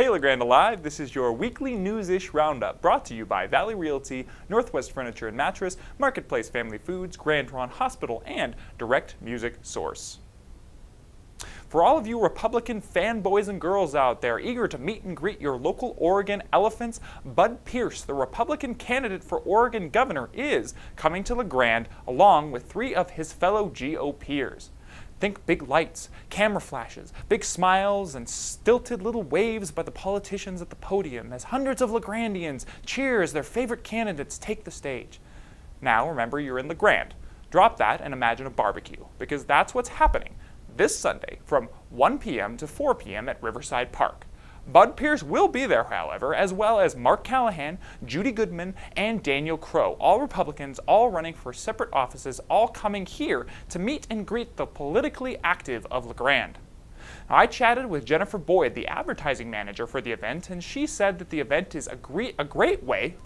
Hey LeGrand Alive, this is your weekly Newsish Roundup, brought to you by Valley Realty, Northwest Furniture and Mattress, Marketplace Family Foods, Grand Ron Hospital, and Direct Music Source. For all of you Republican fanboys and girls out there eager to meet and greet your local Oregon elephants, Bud Pierce, the Republican candidate for Oregon governor, is coming to LeGrand along with 3 of his fellow GOPers. Think big lights, camera flashes, big smiles, and stilted little waves by the politicians at the podium as hundreds of LeGrandians cheer as their favorite candidates take the stage. Now remember, you're in LeGrand. Drop that and imagine a barbecue, because that's what's happening this Sunday from 1 p.m. to 4 p.m. at Riverside Park. Bud Pierce will be there, however, as well as Mark Callahan, Judy Goodman, and Daniel Crow, all Republicans, all running for separate offices, all coming here to meet and greet the politically active of LeGrand. Now, I chatted with Jennifer Boyd, the advertising manager for the event, and she said that the event is a great way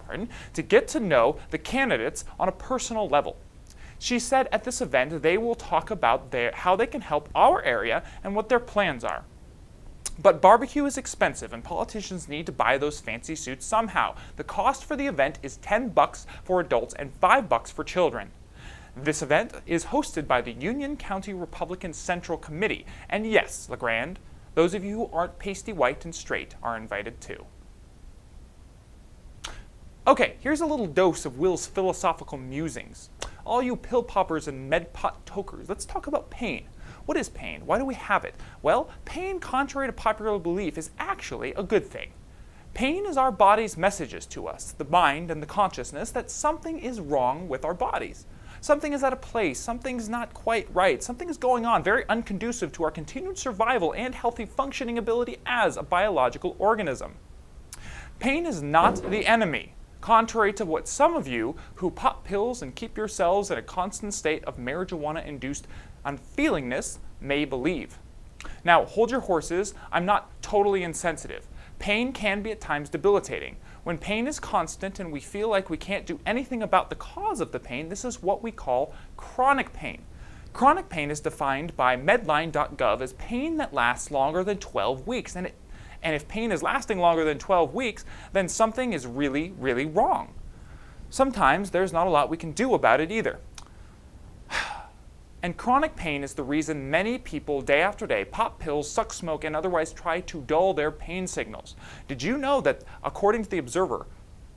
to get to know the candidates on a personal level. She said at this event they will talk about how they can help our area and what their plans are. But barbecue is expensive and politicians need to buy those fancy suits somehow. The cost for the event is $10 for adults and $5 for children. This event is hosted by the Union County Republican Central Committee. And yes, LeGrand, those of you who aren't pasty white and straight are invited too. Okay, here's a little dose of Will's philosophical musings. All you pill poppers and med pot tokers, let's talk about pain. What is pain? Why do we have it? Well, pain, contrary to popular belief, is actually a good thing. Pain is our body's messages to us, the mind and the consciousness, that something is wrong with our bodies. Something is out of place, something's not quite right, something is going on very unconducive to our continued survival and healthy functioning ability as a biological organism. Pain is not the enemy, contrary to what some of you who pop pills and keep yourselves in a constant state of marijuana-induced unfeelingness may believe. Now, hold your horses. I'm not totally insensitive. Pain can be at times debilitating. When pain is constant and we feel like we can't do anything about the cause of the pain, this is what we call chronic pain. Chronic pain is defined by medline.gov as pain that lasts longer than 12 weeks. And if pain is lasting longer than 12 weeks, then something is really, really wrong. Sometimes there's not a lot we can do about it either. And chronic pain is the reason many people day after day pop pills, suck smoke, and otherwise try to dull their pain signals. Did you know that, according to The Observer,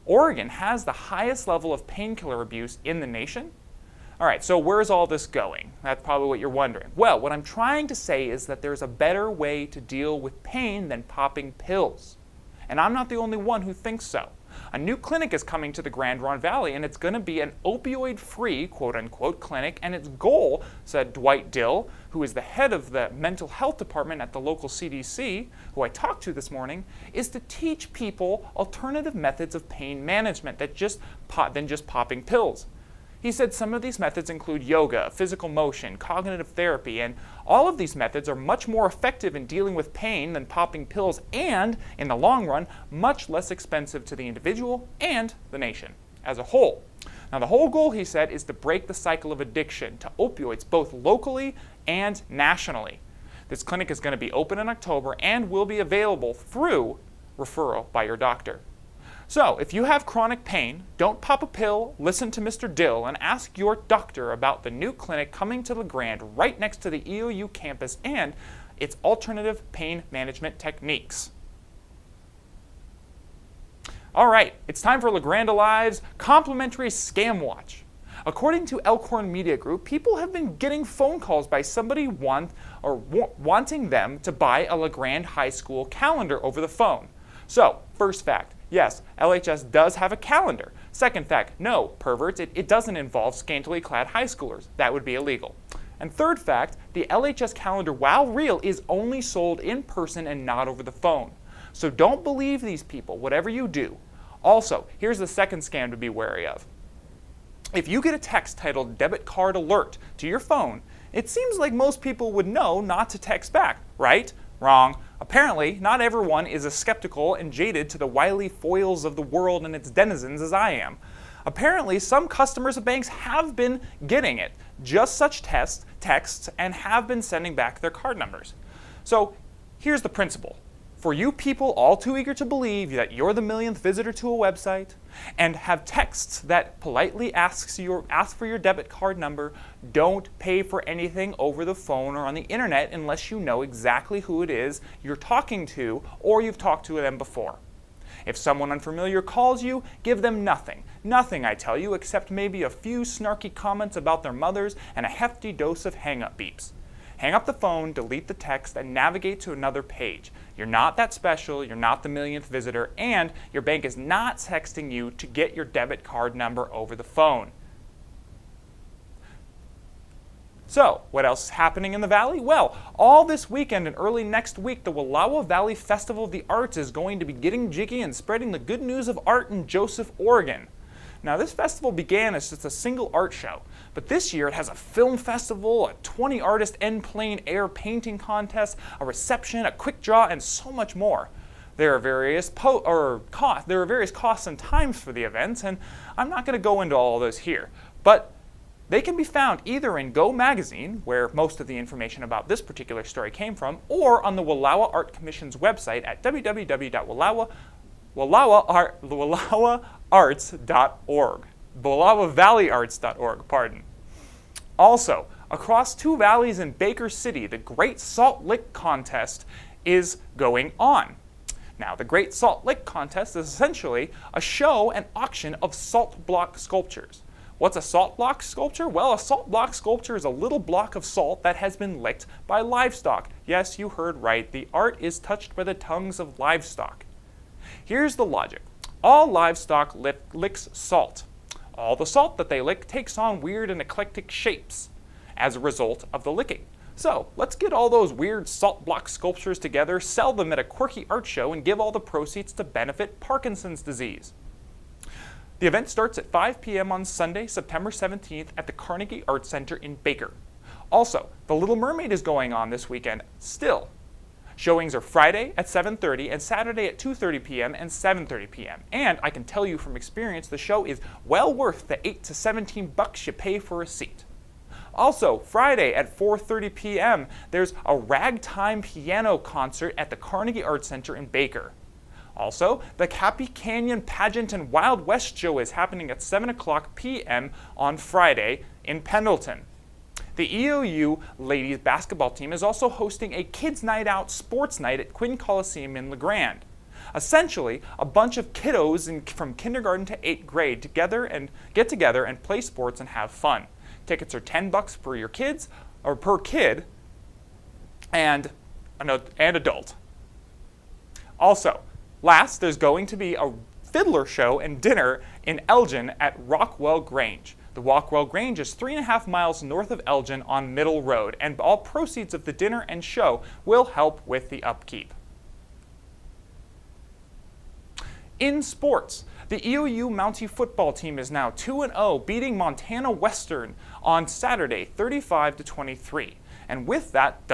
Oregon has the highest level of painkiller abuse in the nation? All right, so where's all this going? That's probably what you're wondering. Well, what I'm trying to say is that there's a better way to deal with pain than popping pills. And I'm not the only one who thinks so. A new clinic is coming to the Grand Ron Valley, and it's going to be an opioid-free, quote-unquote, clinic, and its goal, said Dwight Dill, who is the head of the mental health department at the local CDC, who I talked to this morning, is to teach people alternative methods of pain management than just popping pills. He said some of these methods include yoga, physical motion, cognitive therapy, and all of these methods are much more effective in dealing with pain than popping pills and, in the long run, much less expensive to the individual and the nation as a whole. Now, the whole goal, he said, is to break the cycle of addiction to opioids both locally and nationally. This clinic is going to be open in October and will be available through referral by your doctor. So, if you have chronic pain, don't pop a pill, listen to Mr. Dill, and ask your doctor about the new clinic coming to LeGrand right next to the EOU campus and its alternative pain management techniques. All right, it's time for LeGrand Alive's complimentary scam watch. According to Elkhorn Media Group, people have been getting phone calls by somebody wanting them to buy a LeGrand High School calendar over the phone. So, first fact. Yes, LHS does have a calendar. Second fact, no, perverts, it doesn't involve scantily clad high schoolers. That would be illegal. And third fact, the LHS calendar, while real, is only sold in person and not over the phone. So don't believe these people, whatever you do. Also, here's the second scam to be wary of. If you get a text titled debit card alert to your phone, it seems like most people would know not to text back, right? Wrong. Apparently, not everyone is as skeptical and jaded to the wily foils of the world and its denizens as I am. Apparently, some customers of banks have been getting it, just such texts, and have been sending back their card numbers. So here's the principle. For you people all too eager to believe that you're the millionth visitor to a website and have texts that politely ask for your debit card number, don't pay for anything over the phone or on the internet unless you know exactly who it is you're talking to or you've talked to them before. If someone unfamiliar calls you, give them nothing. Nothing, I tell you, except maybe a few snarky comments about their mothers and a hefty dose of hang-up beeps. Hang up the phone, delete the text, and navigate to another page. You're not that special, you're not the millionth visitor, and your bank is not texting you to get your debit card number over the phone. So, what else is happening in the Valley? Well, all this weekend and early next week, the Wallowa Valley Festival of the Arts is going to be getting jiggy and spreading the good news of art in Joseph, Oregon. Now, this festival began as just a single art show, but this year it has a film festival, a 20-artist end-plane air painting contest, a reception, a quick draw, and so much more. There are various costs and times for the events, and I'm not going to go into all of those here, but they can be found either in Go Magazine, where most of the information about this particular story came from, or on the Wallowa Art Commission's website at www.wallawavalleyarts.org, pardon. Also, across two valleys in Baker City, the Great Salt Lick Contest is going on. Now, the Great Salt Lick Contest is essentially a show and auction of salt block sculptures. What's a salt block sculpture? Well, a salt block sculpture is a little block of salt that has been licked by livestock. Yes, you heard right. The art is touched by the tongues of livestock. Here's the logic. All livestock licks salt. All the salt that they lick takes on weird and eclectic shapes as a result of the licking. So, let's get all those weird salt block sculptures together, sell them at a quirky art show, and give all the proceeds to benefit Parkinson's disease. The event starts at 5 p.m. on Sunday, September 17th at the Carnegie Arts Center in Baker. Also, The Little Mermaid is going on this weekend still. Showings are Friday at 7:30 and Saturday at 2:30 p.m. and 7:30 p.m. And I can tell you from experience, the show is well worth the $8 to $17 you pay for a seat. Also, Friday at 4:30 p.m., there's a ragtime piano concert at the Carnegie Arts Center in Baker. Also, the Cappy Canyon Pageant and Wild West Show is happening at 7 o'clock p.m. on Friday in Pendleton. The EOU ladies basketball team is also hosting a Kids Night Out sports night at Quinn Coliseum in LeGrand. Essentially, a bunch of kiddos from kindergarten to 8th grade get together and play sports and have fun. Tickets are $10 per your kids, or per kid, and adult. Also, last, there's going to be a fiddler show and dinner in Elgin at Rockwell Grange. The Rockwell Grange is 3.5 miles north of Elgin on Middle Road, and all proceeds of the dinner and show will help with the upkeep. In sports, the EOU Mountie football team is now 2-0, beating Montana Western on Saturday, 35-23. And with that,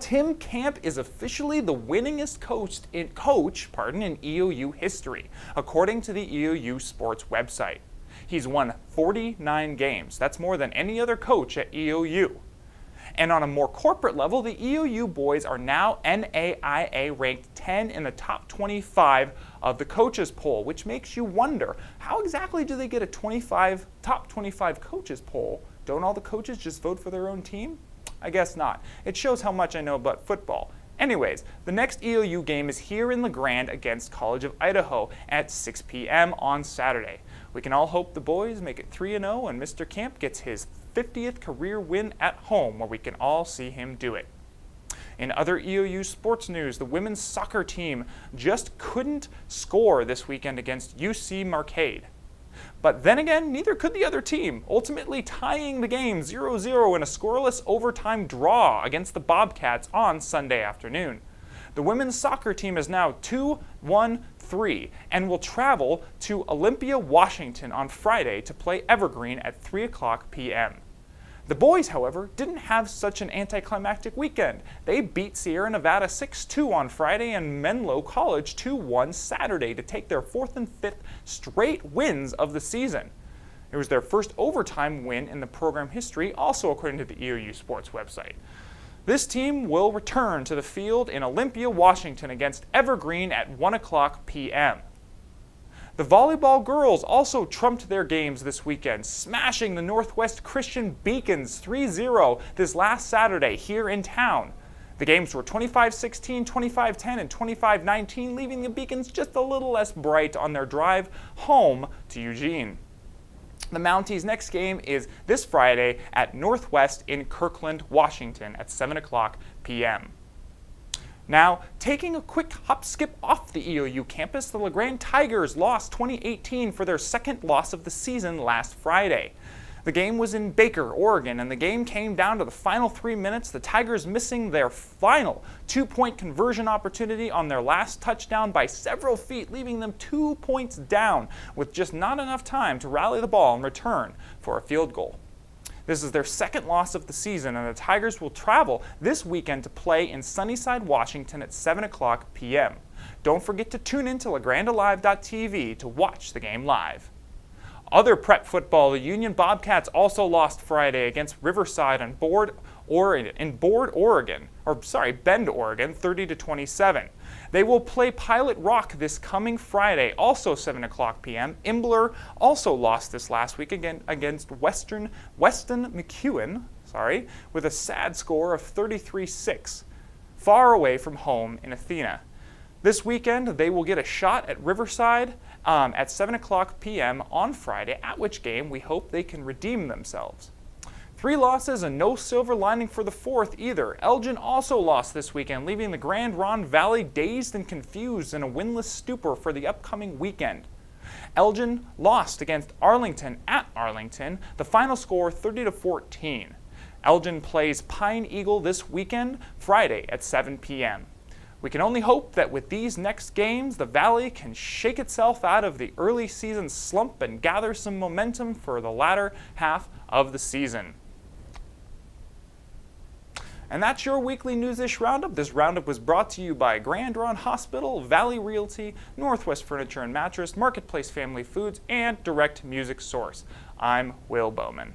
Tim Camp is officially the winningest coach in EOU history, according to the EOU Sports website. He's won 49 games. That's more than any other coach at EOU. And on a more corporate level, the EOU boys are now NAIA ranked 10 in the top 25 of the coaches poll, which makes you wonder, how exactly do they get a top 25 coaches poll? Don't all the coaches just vote for their own team? I guess not. It shows how much I know about football. Anyways, the next EOU game is here in LeGrand against College of Idaho at 6 p.m. on Saturday. We can all hope the boys make it 3-0 and Mr. Camp gets his 50th career win at home, where we can all see him do it. In other EOU sports news, the women's soccer team just couldn't score this weekend against UC Marquette. But then again, neither could the other team, ultimately tying the game 0-0 in a scoreless overtime draw against the Bobcats on Sunday afternoon. The women's soccer team is now 2-1-3 and will travel to Olympia, Washington on Friday to play Evergreen at 3 o'clock p.m. The boys, however, didn't have such an anticlimactic weekend. They beat Sierra Nevada 6-2 on Friday and Menlo College 2-1 Saturday to take their 4th and 5th straight wins of the season. It was their first overtime win in the program history, also according to the EOU Sports website. This team will return to the field in Olympia, Washington against Evergreen at 1 o'clock p.m. The volleyball girls also trumped their games this weekend, smashing the Northwest Christian Beacons 3-0 this last Saturday here in town. The games were 25-16, 25-10, and 25-19, leaving the Beacons just a little less bright on their drive home to Eugene. The Mounties' next game is this Friday at Northwest in Kirkland, Washington at 7 o'clock p.m. Now, taking a quick hop skip off the EOU campus, the LeGrand Tigers lost 2018 for their second loss of the season last Friday. The game was in Baker, Oregon, and the game came down to the final 3 minutes, the Tigers missing their final 2-point conversion opportunity on their last touchdown by several feet, leaving them 2 points down with just not enough time to rally the ball and return for a field goal. This is their second loss of the season, and the Tigers will travel this weekend to play in Sunnyside, Washington at 7 o'clock p.m. Don't forget to tune in to legrandalive.tv to watch the game live. Other prep football, the Union Bobcats also lost Friday against Riverside in Bend, Oregon, 30-27. They will play Pilot Rock this coming Friday, also 7 o'clock p.m. Imbler also lost this last week against Weston McEwen, with a sad score of 33-6, far away from home in Athena. This weekend, they will get a shot at Riverside at 7 o'clock p.m. on Friday, at which game we hope they can redeem themselves. 3 losses and no silver lining for the fourth either. Elgin also lost this weekend, leaving the Grand Ronde Valley dazed and confused in a winless stupor for the upcoming weekend. Elgin lost against Arlington at Arlington, the final score 30-14. Elgin plays Pine Eagle this weekend, Friday at 7 p.m. We can only hope that with these next games, the Valley can shake itself out of the early season slump and gather some momentum for the latter half of the season. And that's your weekly Newsish Roundup. This roundup was brought to you by Grand Ronde Hospital, Valley Realty, Northwest Furniture and Mattress, Marketplace Family Foods, and Direct Music Source. I'm Will Bowman.